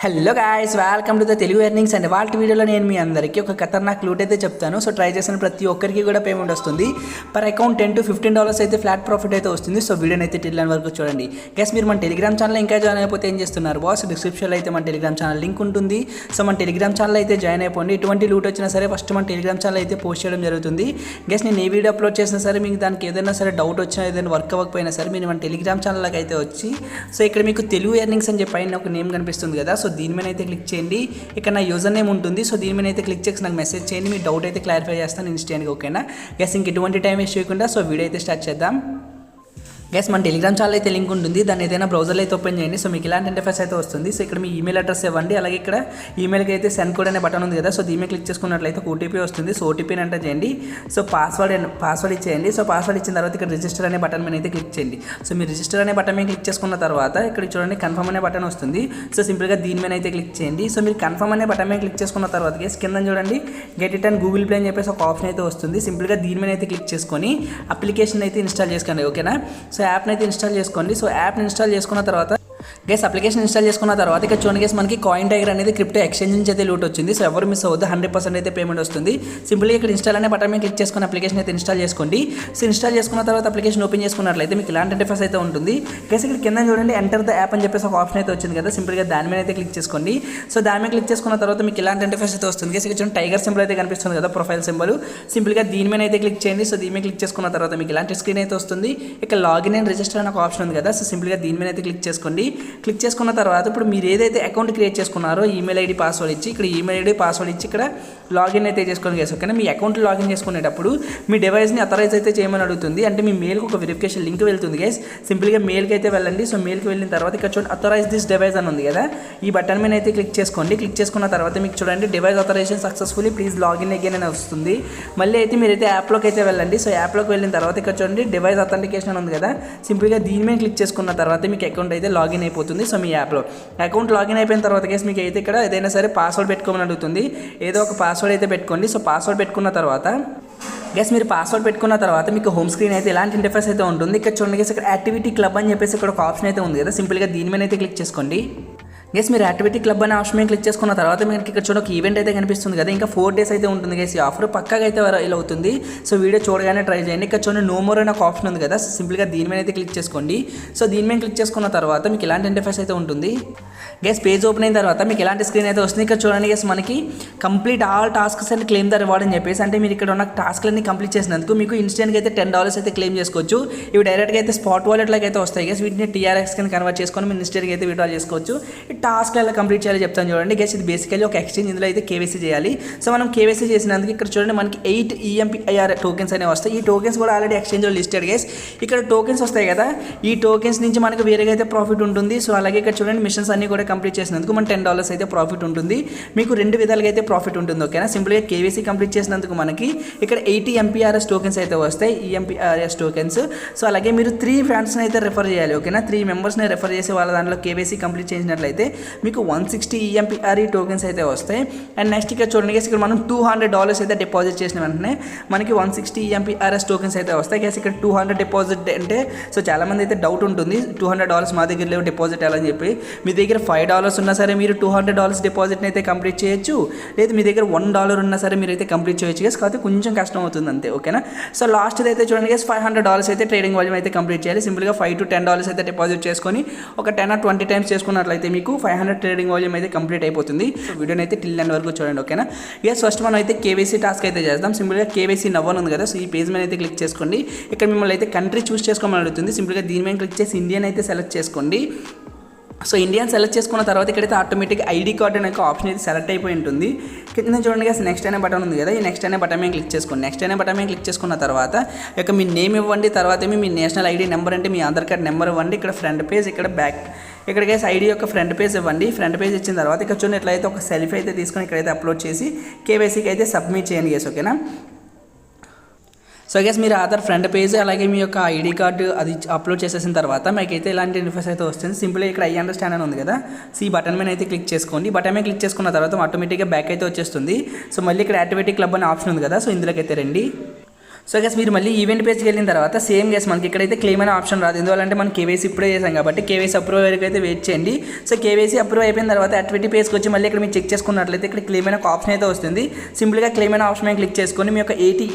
Hello guys, welcome to the Telugu earnings. And వాళ్ళ వీడియోలో నేను మీ అందరికీ ఒక ఖతర్నాక్ లూట్ అయితే చెప్తాను. సో ట్రై చేసిన ప్రతి ఒక్కరికి కూడా పేమెంట్ వస్తుంది. పర్ అకౌంట్ $10 to $15 అయితే ఫ్లాట్ ప్రాఫిట్ అయితే వస్తుంది. సో వీడియోని అయితే టిల్ ఎండ్ వరకు చూడండి. గైస్, మీరు మన టెలిగ్రామ్ ఛానల్ ఇంకా జాయిన్ అయిపోతే ఏం చేస్తున్నారు బాస్, డిస్క్రిప్షన్లో అయితే మన టెలిగ్రామ్ ఛానల్ లింక్ ఉంటుంది. సో మన టెలిగ్రామ్ ఛానల్ అయితే జాయిన్ అయిపోండి. ఎటువంటి లూట్ వచ్చినా సరే ఫస్ట్ మన టెలిగ్రామ్ ఛానల్ అయితే పోస్ట్ చేయడం జరుగుతుంది. గైస్, నేను ఏ వీడియో అప్లోడ్ చేసినా సరే మీకు దానికి ఏదైనా సరే డౌట్ వచ్చినా ఏదైనా వర్క్ అవ్వకపోయినా సరే మీరు మన టెలిగ్రామ్ ఛానల్కి అయితే వచ్చి సో ఇక్కడ మీకు తెలుగు ఎర్నింగ్స్ అని చెప్పి పైన ఒక నేమ్ కనిపిస్తుంది కదా, సో దీని మీద అయితే క్లిక్ చేయండి. ఇక్కడ నా యూజర్ నేమ్ ఉంటుంది. సో దీని మీద అయితే క్లిక్ చేసి నాకు మెసేజ్ చేయండి. మీ డౌట్ అయితే క్లారిఫై చేస్తాను ఇన్స్టెంట్గా. ఓకేనా గైస్, ఇంక ఎటువంటి టైం వేస్ట్ చేయకుండా సో వీడియో అయితే స్టార్ట్ చేద్దాం. గైస్, మన టెలిగ్రామ్ ఛానల్ అయితే లింక్ ఉంటుంది. దాన్ని ఏదైనా బ్రౌజర్లో అయితే ఓపెన్ చేయండి. సో మీకు ఇలాంటి ఇంటర్ఫేస్ అయితే వస్తుంది. సో ఇక్కడ మీ ఈమెయిల్ అడ్రస్ ఇవ్వండి. అలాగే ఇక్కడ ఈమెయిల్కి అయితే సెండ్ కోడ్ అనే బటన్ ఉంది కదా, సో దీని మీద క్లిక్ చేసుకున్నట్లయితే ఓటీపీ వస్తుంది. సో ఓటీపీని ఎంటర్ చేయండి. సో పాస్వర్డ్ ఇచ్చేయండి. సో పాస్వర్డ్ ఇచ్చిన తర్వాత ఇక్కడ రిజిస్టర్ అనే బటన్ మీద అయితే క్లిక్ చేయండి. సో మీరు రిజిస్టర్ అనే బటన్ మీద క్లిక్ చేసుకున్న తర్వాత ఇక్కడ చూడండి కన్ఫర్మ్ అనే బటన్ వస్తుంది. సో సింపుల్గా దీని మీద అయితే క్లిక్ చేయండి. సో మీరు కన్ఫర్మ్ అనే బటన్ మీద క్లిక్ చేసుకున్న తర్వాత గైస్ కింద చూడండి get it and Google play అని చెప్పేసి ఒక ఆప్షన్ అయితే వస్తుంది. సింపుల్గా దీని మీద అయితే క్లిక్ చేసుకొని అప్లికేషన్ అయితే ఇన్స్టాల్ చేసుకోండి. ఓకేనా, సో యాప్ని అయితే ఇన్స్టాల్ చేసుకోండి. సో యాప్ని ఇన్స్టాల్ చేసుకున్న తర్వాత గైస్ అప్లికేషన్ ఇన్స్టాల్ చేసుకున్న తర్వాత ఇక్కడ చూడండి గైస్ మనకి కాయిన్ టైగర్ అనేది క్రిప్టో ఎక్స్చేంజ్ నుంచి అయితే లూట్ వచ్చింది. సో ఎవరు మిస్ అవ్వద్దు, 100% అయితే పేమెంట్ వస్తుంది. సింపుల్గా ఇక్కడ ఇన్స్టాల్ అనే బటన్ మీద క్లిక్ చేసుకుని అప్లికేషన్ అయితే ఇన్స్టాల్ చేసుకోండి. సో ఇన్స్టాల్ చేసుకున్న తర్వాత అప్లికేషన్ ఓపెన్ చేసుకున్నట్లయితే మీకు ఇలాంటి ఇంటర్ఫేస్ అయితే ఉంటుంది. గైస్ ఇక్కడ కింద చూడండి ఎంటర్ ద యాప్ అని చెప్పేసి ఒక ఆప్షన్ అయితే వచ్చింది కదా, సింపుల్గా దాని మీద అయితే క్లిక్ చేసుకోండి. సో దాని మీద క్లిక్ చేసుకున్న తర్వాత మీకు ఇలాంటి ఇంటర్ఫేస్ అయితే వస్తుంది. గైస్ ఇక్కడ చూడండి టైగర్ సింబల్ అయితే కనిపిస్తుంది కదా, ప్రొఫైల్ సింబల్. సింపుల్గా దీని మీద అయితే క్లిక్ చేయండి. సో దీని మీద క్లిక్ చేసుకున్న తర్వాత మీకు ఇలాంటి స్క్రీన్ అయితే వస్తుంది. ఇక్కడ లాగిన్ అండ్ రిజిస్టర్ అనే ఒక ఆప్షన్ ఉంది కదా, సో సింపుల్గా దీని మీద అయితే క్లిక్ చేసుకోండి. క్లిక్ చేసుకున్న తర్వాత ఇప్పుడు మీరు ఏదైతే అకౌంట్ క్రియేట్ చేసుకున్నారో ఈమెయిల్ ఐడి పాస్వర్డ్ ఇచ్చి ఇక్కడ ఈమెయిల్ ఐడి పాస్వర్డ్ ఇచ్చి ఇక్కడ లాగిన్ అయితే చేసుకోండి గైస్. ఓకేనా, మీ అకౌంట్ లాగిన్ చేసుకునేటప్పుడు మీ డివైస్ని అథరైజ్ అయితే చేయమని అడుగుతుంది. అంటే మీ మెయిల్కి ఒక వెరిఫికేషన్ లింక్ వెళ్తుంది గైస్. సింపుల్గా మెయిల్కి అయితే వెళ్ళండి. సో మెయిల్కి వెళ్ళిన తర్వాత ఇక్కడ చూడండి అథరైజ్ దిస్ డివైస్ అని ఉంది కదా, ఈ బటన్ మీద అయితే క్లిక్ చేసుకోండి. క్లిక్ చేసుకున్న తర్వాత మీకు చూడండి device authorization successfully please login again అని వస్తుంది. మళ్ళీ అయితే మీరైతే యాప్లోకి అయితే వెళ్ళండి. సో యాప్లోకి వెళ్ళిన తర్వాత ఇక్కడ చూడండి డివైస్ అథెంటికేషన్ ఉంది కదా, సింపుల్గా దీని మీద క్లిక్ చేసుకున్న తర్వాత మీకు అకౌంట్ అయితే లాగిన్ అయిపోతుంది. సో మీ యాప్లో అకౌంట్ లాగిన్ అయిపోయిన తర్వాత గైస్ మీకు అయితే ఇక్కడ ఏదైనా సరే పాస్వర్డ్ పెట్టుకోమని అడుగుతుంది. ఏదో ఒక పాస్వర్డ్ అయితే పెట్టుకోండి. సో పాస్వర్డ్ పెట్టుకున్న తర్వాత గైస్ మీరు పాస్వర్డ్ పెట్టుకున్న తర్వాత మీకు హోమ్ స్క్రీన్ అయితే ఇలాంటి ఇంటర్ఫేస్ అయితే ఉంటుంది. ఇక్కడ చూడండి గైస్ ఇక్కడ యాక్టివిటీ క్లబ్ అని చెప్పేసి ఇక్కడ ఒక ఆప్షన్ అయితే ఉంది కదా, సింపుల్గా దీని మీద అయితే క్లిక్ చేసుకోండి. గైస్ మీరు యాక్టివిటీ క్లబ్ అనే ఆప్షన్ మీద క్లిక్ చేసుకున్న తర్వాత మీకు ఇక్కడ చూడండి ఒక ఈవెంట్ అయితే కనిపిస్తుంది కదా, ఇంకా 4 days అయితే ఉంటుంది గైస్. ఈ ఆఫర్ పక్కాగా అయితే ఇలా అవుతుంది. సో వీడియో చూడగానే ట్రై చేయండి. ఇక్కడ చూడండి నో మోర్ అనే ఒక ఆప్షన్ ఉంది కదా, సింపుల్గా దీని మీద అయితే క్లిక్ చేసుకోండి. సో దీని మీద క్లిక్ చేసుకున్న తర్వాత మీకు ఇలాంటి ఇంటర్ఫేస్ అయితే ఉంటుంది. గైస్ పేజ్ ఓపెన్ అయిన తర్వాత మీకు ఇలాంటి స్క్రీన్ అయితే వస్తుంది. ఇక్కడ చూడండి గైస్ మనకి complete all tasks and claim the reward అని చెప్పేసి, అంటే మీరు ఇక్కడ ఉన్న టాస్క్లన్నీ కంప్లీట్ చేసినందుకు మీకు ఇన్స్టెంట్గా అయితే $10 అయితే క్లెయిమ్ చేసుకోవచ్చు. ఇవి డైరెక్ట్గా అయితే స్పాట్ వాలెట్లోకి అయితే వస్తాయి గైస్. వీటిని TRX కింద కన్వర్ట్ చేసుకొని మీరు ఇన్స్టెంట్గా అయితే విత్డ్రా చేసుకోవచ్చు. ఈ టాస్క్ ఎలా కంప్లీట్ చేయాలి చెప్తాను చూడండి గైస్. ఇది బేసికల్లీ ఒక ఎక్స్చేంజ్, ఇందులో అయితే KYC చేయాలి. సో మనం KYC చేసినందుకు ఇక్కడ చూడండి మనకి 8 EMPIR టోకెన్స్ అనేవి వస్తాయి. ఈ టోకెన్స్ కూడా ఆల్రెడీ ఎక్స్చేంజ్లో లిస్టెడ్ గైస్. ఇక్కడ టోకెన్స్ వస్తాయి కదా, ఈ టోకెన్స్ నుంచి మనకు వేరేగా అయితే ప్రాఫిట్ ఉంటుంది. సో అలాగే ఇక్కడ చూడండి మిషన్స్ అన్ని కూడా కంప్లీట్ చేసినందుకు మన $10 అయితే ప్రాఫిట్ ఉంటుంది. మీకు 2 విధాలుగా అయితే ప్రాఫిట్ ఉంటుంది. ఓకేనా, సింపుల్గా KYC కంప్లీట్ చేసినందుకు మనకి ఇక్కడ 80 MPRS టోకెన్స్ అయితే వస్తాయి, EMPRS టోకెన్స్. సో అలాగే మీరు 3 ఫ్రెండ్స్ని అయితే రెఫర్ చేయాలి. ఓకేనా, 3 మెంబర్స్ని రెఫర్ చేసి వాళ్ళ దాంట్లో KYC కంప్లీట్ చేసినట్లయితే మీకు 160 EMPRE టోకెన్స్ అయితే వస్తాయి. అండ్ నెక్స్ట్ ఇక్కడ చూడండి గైస్ ఇక్కడ మనం $200 అయితే డిపాజిట్ చేసిన వెంటనే మనకి 160 EMPRS టోకెన్స్ అయితే వస్తాయి గైస్. ఇక్కడ 200 డిపాజిట్ అంటే సో చాలామంది అయితే డౌట్ ఉంటుంది, $200 మా దగ్గర లేవు డిపాజిట్ ఎలా అని చెప్పి. మీ దగ్గర $5 ఉన్నా సరే మీరు $200 డిపాజిట్ని అయితే కంప్లీట్ చేయొచ్చు. లేదు మీ దగ్గర $1 ఉన్నా సరే మీరు అయితే కంప్లీట్ చేయొచ్చు గైస్, కాకపోతే కొంచెం కష్టం అవుతుంది అంతే. ఓకేనా, సో లాస్ట్ అయితే చూడండి గైస్ $500 అయితే ట్రేడింగ్ వాల్యూమ్ అయితే కంప్లీట్ చేయాలి. సింపుల్గా $5 to $10 అయితే డిపాజిట్ చేసుకొని ఒక 10 or 20 టైమ్స్ చేసుకున్నట్లయితే మీకు 500 ట్రేడింగ్ వాల్యూమ్ అయితే కంప్లీట్ అయిపోతుంది. సో వీడియోని అయితే టిల్ ఎండ్ వరకు చూడండి. ఓకేనా గైస్, ఫస్ట్ మనం అయితే KYC టాస్క్ అయితే చేద్దాం. సింపుల్గా KYC నవ్వను ఉంది కదా, సో ఈ పేజ్ మీద అయితే క్లిక్ చేసుకోండి. ఇక్కడ మిమ్మల్ని అయితే కంట్రీ చూస్ చేసుకోమని అడుగుతుంది. సింపుల్గా దీని మీద క్లిక్ చేసి ఇండియన్ అయితే సెలెక్ట్ చేసుకోండి. సో ఇండియన్ సెలెక్ట్ చేసుకున్న తర్వాత ఇక్కడైతే ఆటోమేటిక్ ID కార్డ్ అనే ఆప్షన్ అయితే సెలెక్ట్ అయిపోయి ఉంటుంది. కింద చూడండి గైస్ నెక్స్ట్ అనే బటన్ ఉంది కదా, ఈ నెక్స్ట్ అనే బటన్ మీద క్లిక్ చేసుకోండి. నెక్స్ట్ అనే బటన్ మీద క్లిక్ చేసుకున్న తర్వాత ఇక మీ నేమ్ ఇవ్వండి. తర్వాత మీ నేషనల్ ID నెంబర్ అంటే మీ ఆధార్ కార్డ్ నెంబర్ ఇవ్వండి. ఇక్కడ ఫ్రంట్ పేజ్, ఇక్కడ బ్యాక్, ఇక్కడ గైస్ ID యొక్క ఫ్రంట్ పేజ్ ఇవ్వండి. ఫ్రంట్ పేజ్ ఇచ్చిన తర్వాత ఇక్కడ చూడండి ఎట్లయితే ఒక సెల్ఫీ అయితే తీసుకొని ఇక్కడైతే అప్లోడ్ చేసి KYCకి అయితే సబ్మిట్ చేయండి గైస్. ఓకేనా, సో గైస్ మీరు ఆధార్ ఫ్రంట్ పేజ్ అలాగే మీ యొక్క ID కార్డు అది అప్లోడ్ చేసేసిన తర్వాత మీకైతే ఇలాంటి ఇంటర్ఫేస్ అయితే వస్తుంది. సింపుల్గా ఇక్కడ I అండర్స్టాండ్ అని ఉంది కదా, సో ఈ బటన్ మీద అయితే క్లిక్ చేసుకోండి. బటన్ మీద క్లిక్ చేసుకున్న తర్వాత ఆటోమేటిక్గా బ్యాక్ అయితే వచ్చేస్తుంది. సో మళ్ళీ ఇక్కడ యాక్టివిటీ క్లబ్ అనే ఆప్షన్ ఉంది కదా, సో ఇందులోకి అయితే రండి. సో గైస్ మీరు మళ్ళీ ఈవెంట్ పేజ్కి వెళ్ళిన తర్వాత సేమ్ గైస్ మనకి ఇక్కడైతే క్లెయిమ్ అనే ఆప్షన్ రాదు. ఎందువల్లంటే మనం కేవైసీ ఇప్పుడే చేసాం కాబట్టి కేవైసీ అప్రూవ్ వరకు అయితే వెయిట్ చేయండి. సో కేవైసీ అప్రూవ్ అయిపోయిన తర్వాత యాక్టివిటీ పేజ్కి వచ్చి మళ్ళీ ఇక్కడ మీరు చెక్ చేసుకున్నట్లయితే ఇక్కడ క్లెయిమ్ అనే ఒక ఆప్షన్ అయితే వస్తుంది. సింపుల్గా క్లెయిమ్ అనే ఆప్షన్ మీద క్లిక్ చేసుకొని మీ యొక్క 80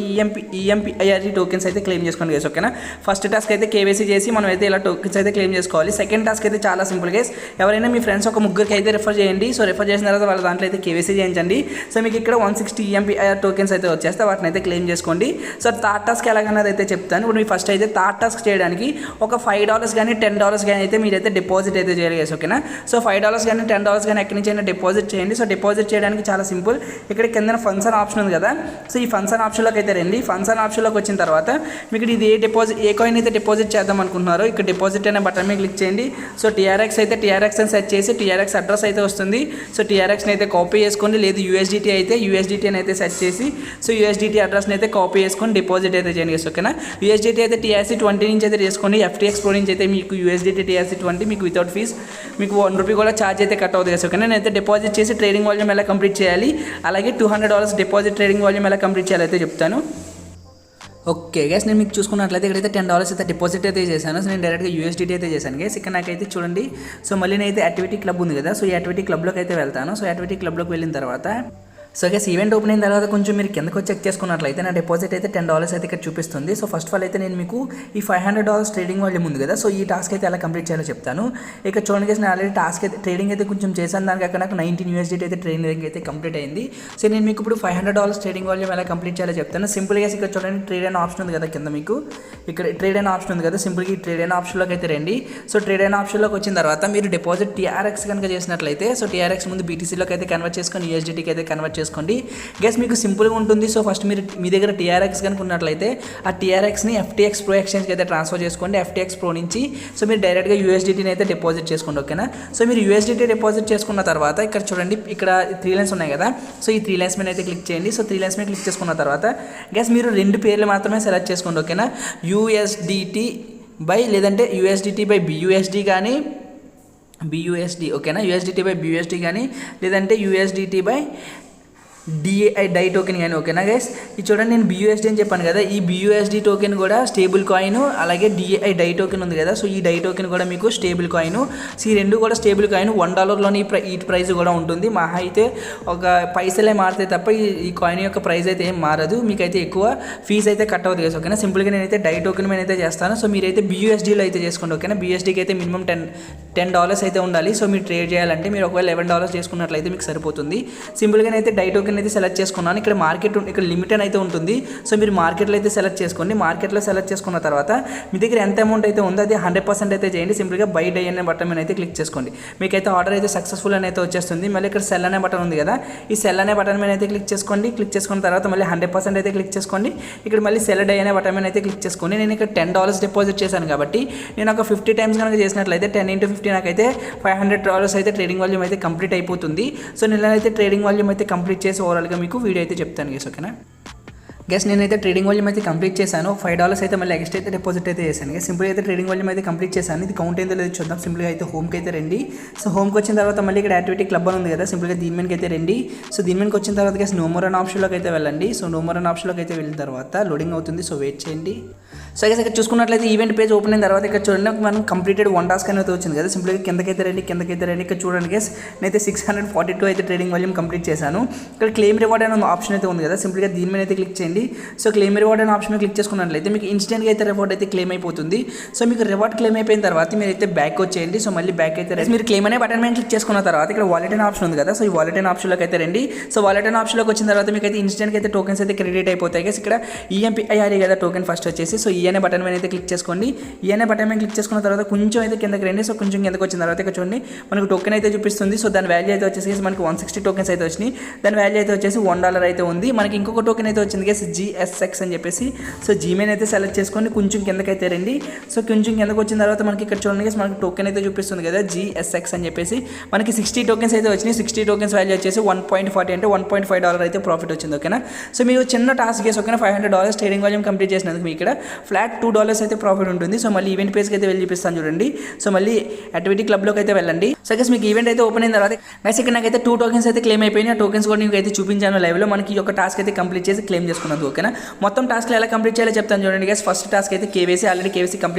EMPIRG టోకెన్స్ అయితే క్లెయిమ్ చేసుకోండి గైస్. ఓకేనా, ఫస్ట్ టాస్క్ అయితే కేవైసీ చేసి మనం అయితే ఇలా టోకెన్స్ అయితే క్లెయిమ్ చేసుకోవాలి. సెకండ్ టాస్క్ అయితే చాలా సింపుల్ గైస్, ఎవరైనా మీ ఫ్రెండ్స్ ఒక ముగ్గురికి అయితే రిఫర్ చేయండి. సో రిఫర్ చేసిన తర్వాత వాళ్ళ దాంట్లో అయితే కేవైసీ చేయించండి. సో మీకు ఇక్కడ 160 EMPIR టోకెన్స్ అయితే వచ్చేస్తే వాటిని అయితే క్లెయిమ్ చేసుకోండి. సో థర్డ్ టాస్క్ ఎలాగన్నది అయితే చెప్తాను. ఇప్పుడు మీరు ఫస్ట్ అయితే థర్డ్ టాస్క్ చేయడానికి ఒక $5 కానీ $10 కానీ అయితే మీరైతే డిపాజిట్ అయితే చేయాలి గైస్. ఓకేనా, సో $5 కానీ $10 కానీ ఎక్కడి నుంచి అయినా డిపాజిట్ చేయండి. సో డిపాజిట్ చేయడానికి చాలా సింపుల్, ఇక్కడ కింద ఫండ్స్ అని ఆప్షన్ ఉంది కదా. సో ఈ ఫండ్స్ అని ఆప్షన్లోకి అయితే రండి. ఫండ్స్ అని ఆప్షన్లోకి వచ్చిన తర్వాత మీకు ఇది ఏ కాయిన్ అయితే డిపాజిట్ చేద్దాం అనుకుంటున్నారో ఇక్కడ డిపాజిట్ అనే బటన్ మీద క్లిక్ చేయండి. సో TRX అయితే TRX అని సెర్చ్ చేసి TRX అడ్రస్ అయితే వస్తుంది. సో TRXని అయితే కాపీ చేసుకోండి, లేదు USDT అయితే USDT అని అయితే సెర్చ్ చేసి సో USDT అడ్రస్ని అయితే కాపీ చేసుకొని డిపాజిట్ అయితే చేయండి. ఓకేనా, USDT అయితే TRC20 నుంచి అయితే చేసుకోండి. FTX Pro నుంచి అయితే మీకు USDT TRC20 మీకు వితౌట్ ఫీజ్ మీకు ₹1 కూడా ఛార్జ్ అయితే కట్ అవుతుంది. ఓకేనా, నేనైతే డిపాజిట్ చేసి ట్రేడింగ్ వాల్యూమ్ ఎలా కంప్లీట్ చేయాలి, అలాగే $200 డిపాజిట్ ట్రేడింగ్ వాల్యూమ్ ఎలా కంప్లీట్ చేయాలి అయితే చెప్తాను. ఓకే గైస్, నేను మీకు చూసుకున్నట్లయితే ఇక్కడైతే $10 అయితే డిపాజిట్ అయితే చేశాను. సో నేను డైరెక్ట్గా USDT అయితే చేశాను గైస్. ఇక్కడ నాకైతే చూడండి, సో మళ్ళీ నేనైతే యాక్టివిటీ క్లబ్ ఉంది కదా, సో ఈ యాక్టివిటీ క్లబ్లోకి అయితే వెళ్తాను. సో యాక్టివిటీ క్లబ్లోకి వెళ్ళిన తర్వాత సో గైస్ ఈవెంట్ ఓపెన్ అయిన తర్వాత కొంచెం మీరు కిందకు చెక్ చేసుకున్నట్లయితే నా డిపాజిట్ అయితే $10 అయితే ఇక్కడ చూపిస్తుంది. సో ఫస్ట్ ఆఫ్ ఆల్ అయితే నేను మీకు ఈ $500 ట్రేడింగ్ వాల్యూమ్ ఉంది కదా, సో ఈ టాస్క్ అయితే ఎలా కంప్లీట్ చేయాలో చెప్తాను. ఇక్కడ చూడండి గైస్, నేను ఆల్రెడీ టాస్క్ అయితే ట్రేడింగ్ అయితే కొంచెం చేశాను. దానికి అక్కడ నాకు 19 USDT అయితే ట్రేడింగ్ అయితే కంప్లీట్ అయింది. సో నేను మీకు ఇప్పుడు $500 ట్రేడింగ్ వాల్యూమ్ ఎలా కంప్లీట్ చేయాలో చెప్తాను. సింపుల్గా ఇక్కడ చూడండి, ట్రేడ్ అనే ఆప్షన్ ఉంది కదా కింద, మీకు ఇక్కడ ట్రేడ్ అనే ఆప్షన్ ఉంది కదా. సింపుల్గా ఈ ట్రేడ్ అనే ఆప్షన్లోకి అయితే రండి. సో ట్రేడ్ అనే ఆప్షన్లోకి వచ్చిన తర్వాత మీరు డిపాజిట్ TRX కనుక చేసినట్లయితే సో TRX ముందు BTCలోకి అయితే కన్వర్ట్ చేసుకొని USDTకి అయితే కన్వర్ట్ చేసుకోండి. గైస్ మీకు సింపుల్గా ఉంటుంది. సో ఫస్ట్ మీరు మీ దగ్గర TRX కనుక ఉన్నట్లయితే ఆ TRXని FTX Pro ఎక్స్చేంజ్కి అయితే ట్రాన్స్ఫర్ చేసుకోండి. FTX Pro నుంచి సో మీరు డైరెక్ట్గా USDTని అయితే డిపాజిట్ చేసుకోండి. ఓకేనా, సో మీరు USDT డిపాజిట్ చేసుకున్న తర్వాత ఇక్కడ చూడండి, ఇక్కడ 3 లైన్స్ ఉన్నాయి కదా. సో ఈ 3 లైన్స్ మీద అయితే క్లిక్ చేయండి. సో 3 లైన్స్ మీద క్లిక్ చేసుకున్న తర్వాత గైస్ మీరు 2 పేర్లు మాత్రమే సెలెక్ట్ చేసుకోండి. ఓకేనా, USDT బై లేదంటే USDT బై BUSD కానీ BUSD. ఓకేనా, USDT బై BUSD కానీ లేదంటే USDT బై DAI టోకెన్ కానీ. ఓకేనా గైస్, ఇది చూడండి, నేను BUSD అని చెప్పాను కదా, ఈ BUSD టోకెన్ కూడా స్టేబుల్ కాయిన్, అలాగే DAI టోకెన్ ఉంది కదా, సో ఈ డై టోకెన్ కూడా మీకు స్టేబుల్ కాయిన్. సో ఈ రెండు కూడా స్టేబుల్ కాయిన్. $1లోని ఈ ప్రైస్ కూడా ఉంటుంది. మహా అయితే ఒక పైసలే మారితే తప్ప ఈ కాయిన్ యొక్క ప్రైస్ అయితే ఏం మారదు. మీకైతే ఎక్కువ ఫీజు అయితే కట్ అవుతుంది కదా. ఓకేనా, సింపుల్గా నేనైతే డై టోకెన్ మీద అయితే చేస్తాను. సో మీరైతే BUSDలో అయితే చేసుకోండి. ఓకేనా, BUSDకి అయితే మినిమం $10 అయితే ఉండాలి. సో మీరు ట్రేడ్ చేయాలంటే మీరు ఒకవేళ $11 చేసుకున్నట్లయితే మీకు సరిపోతుంది. సింపుల్గా అయితే డై టోకెన్ అయితే సెలెక్ట్ చేసుకున్నాను. ఇక్కడ ఇక్కడ లిమిట్ అయితే ఉంటుంది. సో మీరు మార్కెట్లో అయితే సెలెక్ట్ చేసుకోండి. మార్కెట్లో సెలెక్ట్ చేసుకున్న తర్వాత మీ దగ్గర ఎంత అమౌంట్ అయితే ఉందో అది 100% అయితే చేయండి. సింపుల్గా బై డై అనే బటన్ మీద అయితే క్లిక్ చేసుకోండి. మీకైతే ఆర్డర్ అయితే సక్సెస్ఫుల్ అని అయితే వచ్చేస్తుంది. మళ్ళీ ఇక్కడ సెల్ అనే బటన్ ఉంది కదా, ఈ సెల్ అనే బటన్ మీద అయితే క్లిక్ చేసుకోండి. క్లిక్ చేసుకున్న తర్వాత మళ్ళీ 100% అయితే క్లిక్ చేసుకోండి. ఇక్కడ మళ్ళీ సెల్ డై అనే బటన్ మీద అయితే క్లిక్ చేసుకోండి. నేను ఇక్కడ $10 డిపాజిట్ చేశాను కాబట్టి నేను ఒక 50 టైమ్స్ కనుక చేసినట్లయితే 10 × 50 నాకైతే $500 అయితే ట్రేడింగ్ వాల్యూమ్ అయితే కంప్లీట్ అయిపోతుంది. సో నేనైతే ట్రేడింగ్ వాల్యూమ్ అయితే కంప్లీట్ చేసి ఓవరాల్గా మీకు వీడియో అయితే చెప్తాను గైస్. ఓకేనా గైస్, నేనైతే ట్రేడింగ్ వాల్యూమ్ అయితే కంప్లీట్ చేశాను. $5 అయితే మళ్ళీ ఎక్స్ట్రా అయితే డిపాజిట్ అయితే చేశాను. గైస్ సింపుల్గా అయితే ట్రేడింగ్ వాల్యూమ్ అయితే కంప్లీట్ చేశాను. ఇది కౌంట్ అయితే లేదు చూద్దాం. సింపుల్గా అయితే హోమ్కి అయితే రండి. సో హోమ్కి వచ్చిన తర్వాత మళ్ళీ ఇక్కడ యాక్టివిటీ క్లబ్ అని ఉంది కదా, సింపుల్గా దీని మీదకి అయితే రండి. సో దీని మీదకి వచ్చిన తర్వాత గైస్ నో మోర్ అనే ఆప్షన్లోకి అయితే వెళ్ళండి. సో నో మోర్ అనే ఆప్షన్లోకి అయితే వెళ్ళిన తర్వాత లోడింగ్ అవుతుంది. సో వెయిట్ చేయండి. సో గైస్ ఇక్కడ చూసుకున్నట్లయితే ఈవెంట్ పేజ్ ఓపెన్ అయిన తర్వాత ఇక్కడ చూడండి, మనం కంప్లీటెడ్ 1 టాస్క్ అనేది వచ్చింది కదా. సింపుల్గా కిందకైతే రండి. ఇక్కడ చూడండి గైస్, నేనైతే 642 అయితే ట్రేడింగ్ వాల్యూమ్ కంప్లీట్ చేశాను. ఇక్కడ క్లెయిమ్ రివార్డ్ అనే ఆప్షన్ అయితే ఉంది కదా, సింపుల్గా దీని మీద అయితే క్లిక్ చేయండి. సో క్లెయిమ్ రివార్డ్ అనే ఆప్షన్ క్లిక్ చేసుకున్నట్లయితే మీకు ఇన్స్టెంట్గా అయితే రివార్డ్ అయితే క్లెయిమ్ అయిపోతుంది. సో మీకు రివార్డ్ క్లెయిమ్ అయిపోయిన తర్వాత మీరు అయితే బ్యాక్ వచ్చేయండి. సో మళ్ళీ బ్యాక్ అయితే మీరు క్లెయిమ్ అనే బటన్ మీద క్లిక్ చేసుకున్న తర్వాత ఇక్కడ వాలెట్ అనే ఆప్షన్ ఉంది కదా, సో ఈ వాలెట్ అనే ఆప్షన్లోకి అయితే రండి. సో వాలెట్ అనే ఆప్షన్లోకి వచ్చిన తర్వాత మీకు అయితే ఇన్స్టెంట్గా అయితే టోకెన్స్ అయితే క్రెడిట్ అయిపోతాయి. ఇక్కడ EMPIR కదా టోకెన్ ఫస్ట్ వచ్చేసి, సో ఈ అనే బటన్ మీద అయితే క్లిక్ చేసుకోండి. ఈ అనే బటన్ మీద క్లిక్ చేసుకున్న తర్వాత కొంచెం అయితే కిందకి రండి. సో కొంచెం కిందకి వచ్చిన తర్వాత ఇక్కడ చూడండి, మనకు టోకెన్ అయితే చూపిస్తుంది. సో దాని వాల్యూ అయితే వచ్చేసి మనకి 160 టోకెన్స్ అయితే వచ్చినాయి. దాని వాల్యూ అయితే వచ్చేసి $1 అయితే ఉంది. మనకి ఇంకొక టోకెన్ అయితే వచ్చింది గైస్, GSX అని చెప్పేసి. సో జీమెయిల్ అయితే సెలెక్ట్ చేసుకొని కొంచెం కిందకైతే రండి. సో కొంచెం కిందకు వచ్చిన తర్వాత మనకి ఇక్కడ చూడండి మనకి టోకెన్ అయితే చూపిస్తుంది కదా, GSX అని చెప్పేసి. మనకి 60 టోకెన్స్ అయితే వచ్చినాయి. 60 టోకెన్స్ వాల్యూ వచ్చేసి 1.40 అంటే $1.5 అయితే ప్రాఫిట్ వచ్చింది. ఓకేనా, సో మీరు చిన్న టాస్క్ చేసి ఓకేనా $500 ట్రేడింగ్ వాల్యూమ్ కంప్లీట్ చేసినందుకు మీకు ఇక్కడ ఫ్లాట్ $2 అయితే ప్రాఫిట్ ఉంటుంది. సో మళ్ళీ ఈవెంట్ పేజ్కి అయితే వెళ్ళి చూపిస్తాను చూడండి. సో మళ్ళీ యాక్టివిటీ క్లబ్లోకి అయితే వెళ్ళండి. సో గైస్ మీకు ఈవెంట్ అయితే ఓపెన్ అయిన తర్వాత గైస్ ఇక్కడ నాకైతే 2 టోకెన్స్ అయితే క్లెయిమ్ అయిపోయినాయి. ఆ టోకెన్స్ కూడా మీకు అయితే చూపించాను లైవ్లో. మనకి ఈ యొక్క టాస్క్ అయితే కంప్లీట్ చేసి క్లెయిమ్ చేసుకున్నాను. చేసినందుకు. ఓకేనా, మొత్తం టాస్క్లు ఎలా కంప్లీట్ చేయాలో చెప్తాను చూడండి గైస్. ఫస్ట్ టాస్క్ అయితే కేవైసీ, ఆల్రెడీ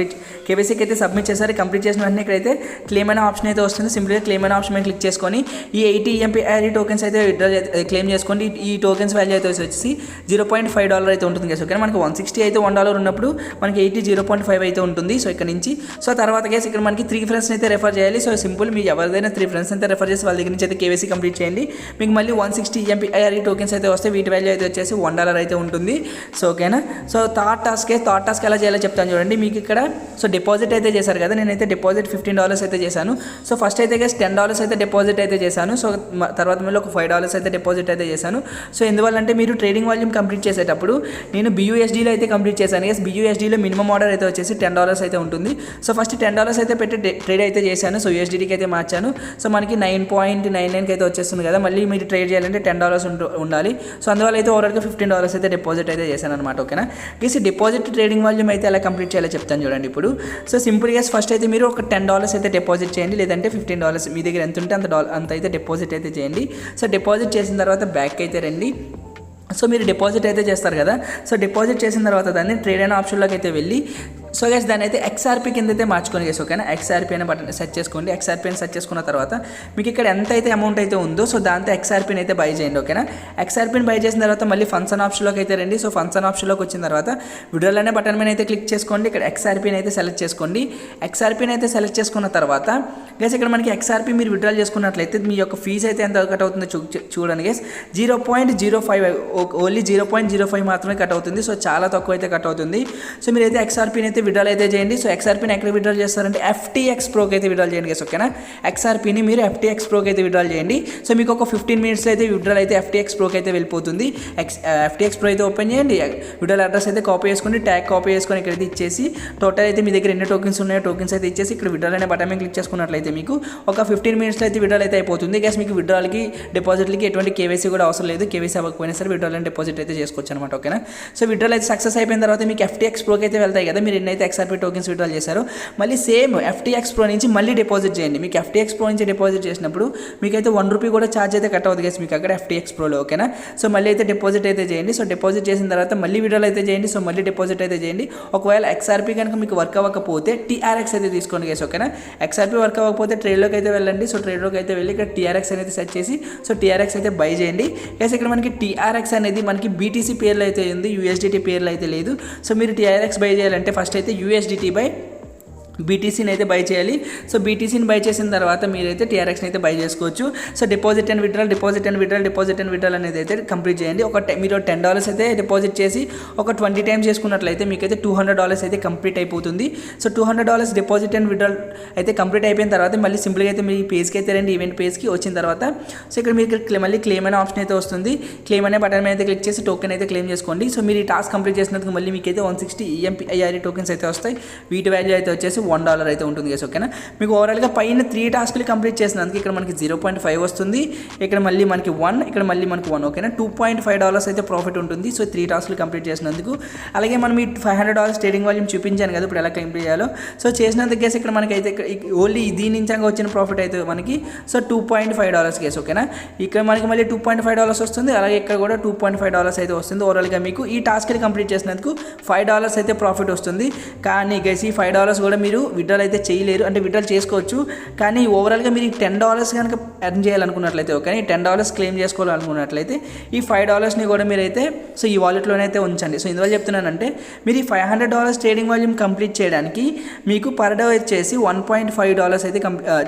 కేవైసీకి అయితే సబ్మిట్ చేశారు. కంప్లీట్ చేసిన వెంటనే ఇక్కడైతే క్లెయిమ్ అనే ఆప్షన్ అయితే వస్తుంది. సింపుల్గా క్లెయిమ్ అనే ఆప్షన్ మీద క్లిక్ చేసుకొని ఈ 80 EMP టోకెన్స్ అయితే క్లెయిమ్ చేసుకోండి. ఈ టోకెన్స్ వాల్యూ అయితే వచ్చేసి $0.5 అయితే ఉంటుంది గైస్. ఓకేనా, మనకి 160 అయితే $1 ఉన్నప్పుడు మనకి 80 0.5 అయితే ఉంటుంది. సో ఇక్కడ నుంచి సో తర్వాత గైస్ ఇక్కడ మనకి 3 ఫ్రెండ్స్ అయితే రెఫర్ చేయాలి. సో సింపుల్, మీకు ఎవరిదైనా 3 ఫ్రెండ్స్ అయితే రెఫర్ చేసి వాళ్ళ దగ్గర నుంచి అయితే కేవైసీ కంప్లీట్ చేయండి. మీకు మళ్ళీ 160 EMP టోకెన్స్ అయితే వస్తే వీటి వాల్యూ అయితే వచ్చేసి $1 అయితే ఉంటుంది. సో ఓకేనా, సో థర్డ్ టాస్క్ ఎలా చేయాలో చెప్తాను చూడండి. మీకు ఇక్కడ సో డిపాజిట్ అయితే చేశారు కదా, నేనైతే డిపాజిట్ $15 అయితే చేశాను. సో ఫస్ట్ అయితే గైస్ $10 అయితే డిపాజిట్ అయితే చేశాను. సో తర్వాత మళ్ళీ ఒక $5 అయితే డిపాజిట్ అయితే చేశాను. సో ఎందువల్లంటే మీరు ట్రేడింగ్ వాల్యూమ్ కంప్లీట్ చేసేటప్పుడు నేను BUSDలో అయితే కంప్లీట్ చేశాను గైస్. BUSDలో మినిమం ఆర్డర్ అయితే వచ్చేసి $10 అయితే ఉంటుంది. సో ఫస్ట్ $10 అయితే పెట్టి ట్రేడ్ అయితే చేశాను. సో USDకి అయితే మార్చాను. సో మనకి 9.99కి అయితే వచ్చేస్తుంది కదా. మళ్ళీ మీరు ట్రేడ్ చేయాలంటే $10 ఉండాలి. సో అందువల్ల అయితే ఓవరాల్గా $15 అయితే డిపాజిట్ అయితే చేశాను అనమాట. ఓకేనా గైస్, డిపాజిట్ ట్రేడింగ్ వాల్యూమ్ అయితే ఎలా కంప్లీట్ చేయాలో చెప్తాను చూడండి ఇప్పుడు. సో సింపుల్గా ఫస్ట్ అయితే మీరు ఒక $10 అయితే డిపాజిట్ చేయండి, లేదంటే $15 మీ దగ్గర ఎంత ఉంటే అంత అయితే డిపాజిట్ అయితే చేయండి. సో డిపాజిట్ చేసిన తర్వాత బ్యాక్ అయితే రండి. సో మీరు డిపాజిట్ అయితే చేస్తారు కదా. సో డిపాజిట్ చేసిన తర్వాత దాన్ని ట్రేడ్ అయిన ఆప్షన్లోకి అయితే వెళ్ళి సో గైస్ దాన్ని అయితే XRP కింద అయితే మార్చుకొని గైస్. ఓకేనా, XRP అనే బటన్ సెర్చ్ చేసుకోండి. XRP అని సెర్చ్ చేసుకున్న తర్వాత మీకు ఇక్కడ ఎంత అయితే అమౌంట్ అయితే ఉందో సో దాంతో XRPని అయితే బై చేయండి. ఓకేనా, XRPని బై చేసిన తర్వాత మళ్ళీ ఫండ్స్ అనే ఆప్షన్లోకి అయితే రండి. సో ఫండ్స్ అనే ఆప్షన్లోకి వచ్చిన తర్వాత విడ్రాల్ అనే బటన్ మీద అయితే క్లిక్ చేసుకోండి. ఇక్కడ XRPని అయితే సెలెక్ట్ చేసుకోండి. XRPని అయితే సెలెక్ట్ చేసుకున్న తర్వాత గైస్ ఇక్కడ మనకి XRP మీరు విడ్రాల్ చేసుకున్నట్లయితే మీ యొక్క ఫీజు అయితే ఎంత కట్ అవుతుందో చూడండి గైస్. 0.05 ఓన్లీ 0.05 మాత్రమే కట్ అవుతుంది. సో చాలా తక్కువ అయితే కట్ అవుతుంది. సో మీరైతే XRPని అయితే విడ్రాల్ అయితే చేయండి. సో XRPని ఎక్కడ విడ్రాల్ చేస్తారంటే FTX Proకి అయితే విడ్రాల్ చేయండి గైస్. ఓకేనా, XRPని మీరు FTX Proకి అయితే విడ్రాల్ చేయండి. సో మీకు ఒక 15 మినిట్స్లో అయితే విడ్రాల్ అయితే FTX Proకి అయితే వెళ్ళిపోతుంది. FTX Pro అయితే ఓపెన్ చేయండి. విడ్రాల్ అడ్రస్ అయితే కాపీ చేసుకోండి, ట్యాగ్ కాపీ చేసుకొని ఇక్కడైతే ఇచ్చేసి టోటల్ అయితే మీ దగ్గర ఎన్ని టోకెన్స్ ఉన్నాయో టోకెన్స్ అయితే ఇచ్చేసి ఇక్కడ విడ్రాల్ అనే బటన్ మీద క్లిక్ చేసుకున్నట్లయితే మీకు ఒక 15 మినిట్స్లో అయితే విడ్రాల్ అయితే అయిపోతుంది గైస్. మీకు విడ్రాల్కి డిపాజిట్లకి ఎటువంటి కేవైసీ కూడా అవసరం లేదు. కేవైసీ అవ్వకపోయినా సరే విడ్రాల్ అండ్ డిపాజిట్ అయితే చేసుకోవచ్చు అనమాట. ఓకేనా, సో విడ్రాల్ అయితే సక్సెస్ అయిపోయిన తర్వాత మీకు FTX Proకి అయితే వెళ్తాయి కదా. మీరు ఎన్నైతే XRP టోకెన్స్ విడ్రాల్ చేశారో మళ్ళీ సేమ్ FTX Pro నుంచి మళ్ళీ డిపాజిట్ చేయండి. మీకు FTX Pro నుంచి డిపాజిట్ చేసినప్పుడు మీకైతే ₹1 కూడా ఛార్జ్ అయితే కట్ అవుతుంది గైస్ మీకు అక్కడ FTX Proలో. ఓకేనా, సో మళ్ళీ అయితే డిపాజిట్ అయితే చేయండి. సో డిపాజిట్ చేసిన తర్వాత మళ్ళీ విడ్రాల్ అయితే చేయండి. సో మళ్ళీ డిపాజిట్ అయితే చేయండి. ఒకవేళ XRP కనుక మీకు వర్క్ అవ్వకపోతే TRX అయితే తీసుకోండి గైస్. ఓకేనా, XRP వర్క్ అవ్వకపోతే ట్రేడ్లోకి అయితే వెళ్ళండి. సో ట్రేడ్లోకి అయితే వెళ్ళి ఇక్కడ TRX అనేది సెర్చ్ చేసి సో TRX అయితే బై చేయండి గైస్. ఇక్కడ మనకి TRX అనేది మనకి BTC పేర్లు అయితే ఉంది, USDT పేర్లు అయితే లేదు. సో మీరు TRX బై చేయాలంటే ఫస్ట్ అయితే USDT బై BTCని అయితే బై చేయాలి. సో BTCని బై చేసిన తర్వాత మీరైతే TRXని అయితే బై చేసుకోవచ్చు. సో డిపాజిట్ అండ్ విడ్రాల్ అనేది అయితే కంప్లీట్ చేయండి. మీరు $10 అయితే డిపాజిట్ చేసి ఒక 20 టైమ్స్ చేసుకున్నట్లయితే మీకైతే $200 అయితే కంప్లీట్ అయిపోతుంది. సో $200 డిపాజిట్ అండ్ విడ్రాల్ అయితే కంప్లీట్ అయిపోయిన తర్వాత మళ్ళీ సింపుల్గా అయితే మీ పేజ్కి అయితే రండి. ఈవెంట్ పేజ్కి వచ్చిన తర్వాత సో ఇక్కడ మీకు మళ్ళీ క్లెయిమ్ అనే ఆప్షన్ అయితే వస్తుంది. క్లెయిమ్ అనే బటన్ మీద అయితే క్లిక్ చేసి టోకెన్ అయితే క్లెయిమ్ చేసుకోండి. సో మీరు ఈ టాస్క్ కంప్లీట్ చేసినందుకు మళ్ళీ మీకైతే 160 EMP టోకెన్స్ అయితే వస్తాయి. వీటి వాల్యూ అయితే వచ్చేసి $1 అయితే ఉంటుంది గైస్. ఓకేనా, మీకు ఓవరాల్గా పైన 3 టాస్క్లు కంప్లీట్ చేసినందుకు ఇక్కడ మనకి 0.5 వస్తుంది. ఇక్కడ మళ్ళీ మనకి 1, ఇక్కడ మళ్ళీ మనకి 1. ఓకేనా, $2.5 అయితే ప్రాఫిట్ ఉంటుంది. సో 3 టాస్క్లు కంప్లీట్ చేసినందుకు. అలాగే మనం ఈ $500 ట్రేడింగ్ వాల్యూమ్ చూపించాను కదా ఇప్పుడు ఎలా కంప్లీట్ చేయాలో. సో చేసినందుకు గైస్ ఇక్కడ మనకైతే ఓన్లీ దీని నుంచి వచ్చిన ప్రాఫిట్ అయితే మనకి సో $2.5 గైస్. ఓకేనా, ఇక్కడ మనకి మళ్ళీ $2.5 వస్తుంది. అలాగే ఇక్కడ కూడా $2.5 అయితే వస్తుంది. ఓవరాల్గా మీకు ఈ టాస్క్లు కంప్లీట్ చేసినందుకు $5 అయితే ప్రాఫిట్ వస్తుంది. కానీ గైస్ ఈ $5 కూడా మీరు విడ్రాల్ అయితే చేయలేరు, అంటే విడ్రాల్ చేసుకోవచ్చు. కానీ ఓవరాల్గా మీరు $10 కనుక ఎర్న్ చేయాలనుకున్నట్లయితే ఓకే, ఈ $10 క్లెయిమ్ చేసుకోవాలనుకున్నట్లయితే ఈ $5ని కూడా మీరైతే సో ఈ వాలెట్లోనే అయితే ఉంచండి. సో ఇందువల్ల చెప్తున్నానంటే మీరు ఈ $500 ట్రేడింగ్ వాల్యూమ్ కంప్లీట్ చేయడానికి మీకు పర్ డే వచ్చేసి $1.5 అయితే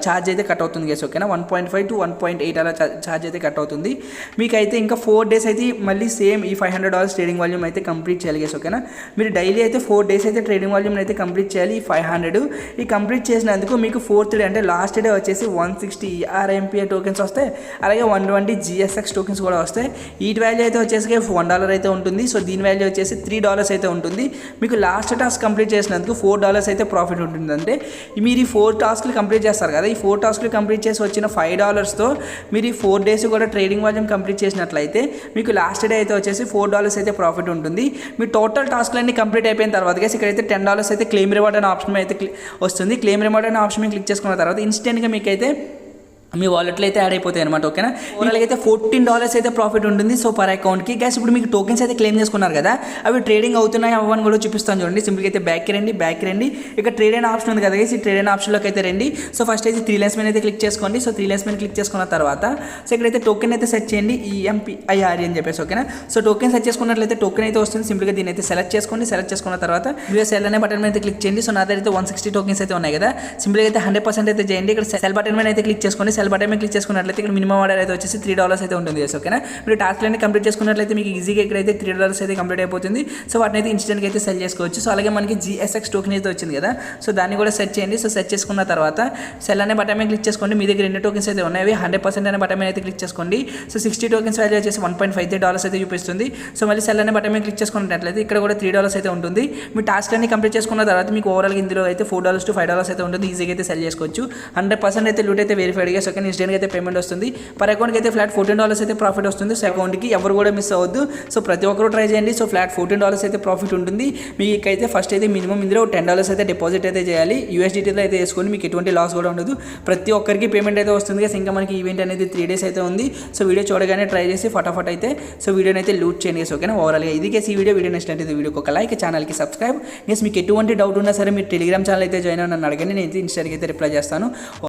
ఛార్జ్ అయితే కట్ అవుతుంది గైస్. ఓకేనా, 1.5 to 1.8 అలా ఛార్జ్ అయితే కట్ అవుతుంది. మీకైతే ఇంకా 4 డేస్ అయితే మళ్ళీ సేమ్ ఈ $500 ట్రేడింగ్ వాల్యూమ్ అయితే కంప్లీట్ చేయాలి గైస్. ఓకేనా, మీరు డైలీ అయితే 4 డేస్ అయితే ట్రేడింగ్ వాల్యూమ్ అయితే కంప్లీట్ చేయాలి. ఈ 500 ఈ కంప్లీట్ చేసినందుకు మీకు 4th డే అంటే లాస్ట్ డే వచ్చేసి 160 RMP టోకెన్స్ వస్తాయి. అలాగే 120 GSX టోకెన్స్ కూడా వస్తాయి. వీటి వాల్యూ అయితే వచ్చేసి $1 అయితే ఉంటుంది. సో దీని వాల్యూ వచ్చేసి $3 అయితే ఉంటుంది. మీకు లాస్ట్ టాస్క్ కంప్లీట్ చేసినందుకు $4 అయితే ప్రాఫిట్ ఉంటుంది. అంటే మీరు ఈ 4 టాస్క్లు కంప్లీట్ చేస్తారు కదా, ఈ 4 టాస్క్లు కంప్లీట్ చేసి వచ్చిన $5తో మీరు ఈ 4 డేస్ కూడా ట్రేడింగ్ వాల్యూమ్ కంప్లీట్ చేసినట్లయితే మీకు లాస్ట్ డే అయితే వచ్చేసి $4 అయితే ప్రాఫిట్ ఉంటుంది. మీ టోటల్ టాస్క్లన్నీ కంప్లీట్ అయిపోయిన తర్వాత ఇక్కడైతే $10 అయితే క్లెయిమ్ రివార్డ్ అనే ఆప్షన్ అయితే వస్తుంది. క్లెయిమ్ రివార్డ్ అనే ఆప్షన్ మీద క్లిక్ చేసుకున్న తర్వాత ఇన్స్టెంట్గా మీకైతే మీ వాలెట్లో అయితే యాడ్ అయిపోతాయి అనమాట. ఓకేనా, ఓవరాల్గా అయితే $14 అయితే ప్రాఫిట్ ఉంటుంది సో పర్ అకౌంట్కి. గ్యాస్ ఇప్పుడు మీకు టోకెన్స్ అయితే క్లెయిమ్ చేసుకున్నారు కదా, అవి ట్రేడింగ్ అవుతున్నాయి అవ్వని కూడా చూపిస్తాను చూడండి. సింపుల్గా అయితే బ్యాక్కి రండి. ఇక్కడ ట్రేడ్ అయిన ఆప్షన్ ఉంది కదా గైస్, ఈ ట్రేడ్ అయిన ఆప్షన్లోకి అయితే రండి. సో ఫస్ట్ అయితే 3 లైన్స్ మీద అయితే క్లిక్ చేసుకోండి. సో 3 లైన్స్ మీద క్లిక్ చేసుకున్న తర్వాత సో ఇక్కడైతే టోకెన్ అయితే సెర్చ్ చేయండి, EMPIR అని చెప్పేసి. ఓకేనా, సో టోకెన్ సెర్చ్ చేసుకున్నట్లయితే టోకెన్ అయితే వస్తుంది. సింపుల్గా దీని అయితే సెలెక్ట్ చేసుకోండి. సెలెక్ట్ చేసుకున్న తర్వాత సెల్ అనే బటన్ మీద అయితే క్లిక్ చేయండి. సో నా దగ్గర అయితే 160 టోకెన్స్ అయితే ఉన్నాయి కదా, సింపుల్గా అయితే 100% అయితే చేయండి. ఇక్కడ సెల్ బటన్ మీద అయితే క్లిక్ చేసుకోండి. సెల్ బటన్ మీద క్లిక్ చేసుకున్నట్లయితే ఇక్కడ మినిమం ఆర్డర్ అయితే వచ్చేసి $3 అయితే ఉంటుంది. ఓకేనా, మీరు టాస్క్ అన్ని కంప్లీట్ చేసుకున్నట్లయితే మీకు ఈజీగా ఇక్కడైతే $3 అయితే కంప్లీట్ అయిపోతుంది. సో వాటిని అయితే ఇన్స్టెంట్గా అయితే సెల్ చేసుకోవచ్చు. సో అలాగే మనకి GSX టోకెన్ అయితే వచ్చింది కదా, సో దాన్ని కూడా సెర్చ్ చేయండి. సో సెర్చ్ చేసుకున్న తర్వాత సెల్ అనే బటన్ మీద క్లిక్ చేసుకోండి. మీ దగ్గర ఎన్ని టోకెన్స్ అయితే ఉన్నాయి 100% అనే బటన్ మీద అయితే క్లిక్ చేసుకోండి. సో 60 టోకెన్స్ వాల్యూ వచ్చేసి $1.53 అయితే చూపిస్తుంది. సో మళ్ళీ సెల్ అనే బటన్ మీద క్లిక్ చేసుకున్నట్లయితే ఇక్కడ కూడా $3 అయితే ఉంటుంది. మీ టాస్క్ అన్ని కంప్లీట్ చేసుకున్న తర్వాత మీకు ఓవరాల్గా ఇందులో అయితే $4 to $5 అయితే ఉంటుంది. ఈజీగా అయితే సెల్ చేసుకోవచ్చు. 100% అయితే లూట్ అయితే వెరిఫైడ్గా. సో ఇన్స్టెంట్గా అయితే పేమెంట్ వస్తుంది. పర్ అకౌంట్కి అయితే ఫ్లాట్ $14 అయితే ప్రాఫిట్ వస్తుంది. సో అకౌంట్కి ఎవరు కూడా మిస్ అవ్వద్దు. సో ప్రతి ఒక్కరు ట్రై చేయండి. సో ఫ్లాట్ $14 అయితే ప్రాఫిట్ ఉంటుంది. మీకైతే ఫస్ట్ అయితే మినిమం ఇందులో $10 అయితే డిపాజిట్ అయితే చేయాలి. USDTలో అయితే వేసుకొని మీకు ఎటువంటి లాస్ కూడా ఉండదు. ప్రతి ఒక్కరికి పేమెంట్ అయితే వస్తుంది. ఇంకా మనకి ఈవెంట్ అనేది 3 days అయితే ఉంది. సో వీడియో చూడగానే ట్రై చేసి ఫటాఫట్ అయితే సో వీడియోని అయితే లూట్ చేయండి. ఓకేనా, ఓవరాల్గా ఇది కేసు ఈ వీడియో నచ్చినట్లయితే వీడియోకి ఒక లైక్, ఛానల్కి సబ్స్క్రైబ్. మీకు ఎటువంటి డౌట్ ఉన్నా సరే మీరు టెలిగ్రామ్ ఛానల్ అయితే జాయిన్ అవ్వని నన్ను అడగండి, నేను అయితే ఇన్స్టాకి అయితే రిప్లై చేస్తాను.